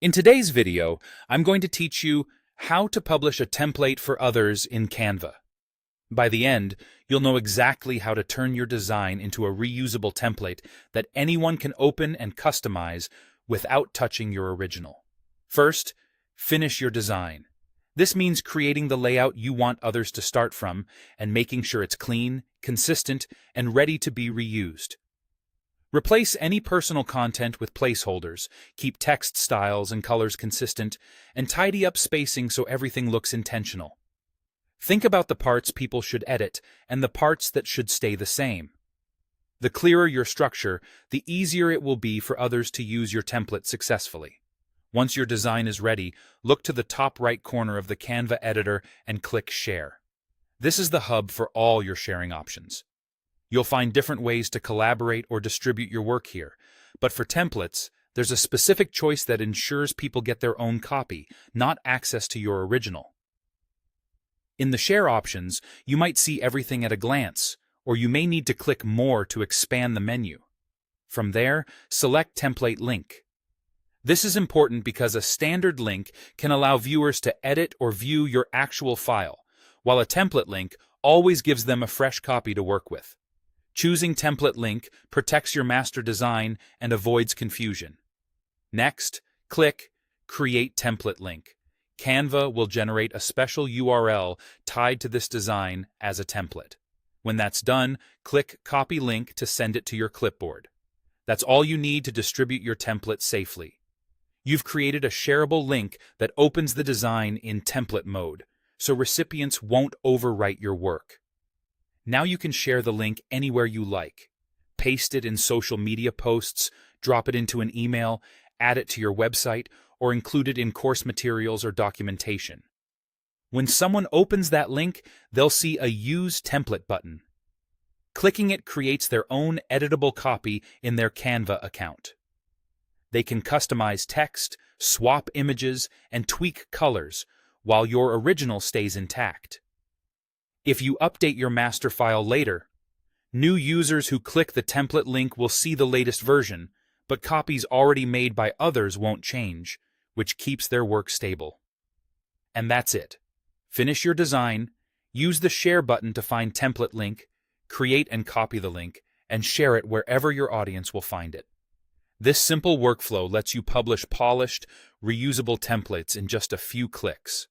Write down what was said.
In today's video, I'm going to teach you how to publish a template for others in Canva. By the end, you'll know exactly how to turn your design into a reusable template that anyone can open and customize without touching your original. First, finish your design. This means creating the layout you want others to start from and making sure it's clean, consistent, and ready to be reused. Replace any personal content with placeholders, keep text styles and colors consistent, and tidy up spacing so everything looks intentional. Think about the parts people should edit and the parts that should stay the same. The clearer your structure, the easier it will be for others to use your template successfully. Once your design is ready, look to the top right corner of the Canva editor and click Share. This is the hub for all your sharing options. You'll find different ways to collaborate or distribute your work here, but for templates, there's a specific choice that ensures people get their own copy, not access to your original. In the Share options, you might see everything at a glance, or you may need to click More to expand the menu. From there, select Template Link. This is important because a standard link can allow viewers to edit or view your actual file, while a template link always gives them a fresh copy to work with. Choosing Template Link protects your master design and avoids confusion. Next, click Create Template Link. Canva will generate a special URL tied to this design as a template. When that's done, click Copy Link to send it to your clipboard. That's all you need to distribute your template safely. You've created a shareable link that opens the design in template mode, so recipients won't overwrite your work. Now you can share the link anywhere you like. Paste it in social media posts, drop it into an email, add it to your website, or include it in course materials or documentation. When someone opens that link, they'll see a Use Template button. Clicking it creates their own editable copy in their Canva account. They can customize text, swap images, and tweak colors, while your original stays intact. If you update your master file later, new users who click the template link will see the latest version, but copies already made by others won't change, which keeps their work stable. And that's it. Finish your design, use the Share button to find template link, create and copy the link, and share it wherever your audience will find it. This simple workflow lets you publish polished, reusable templates in just a few clicks.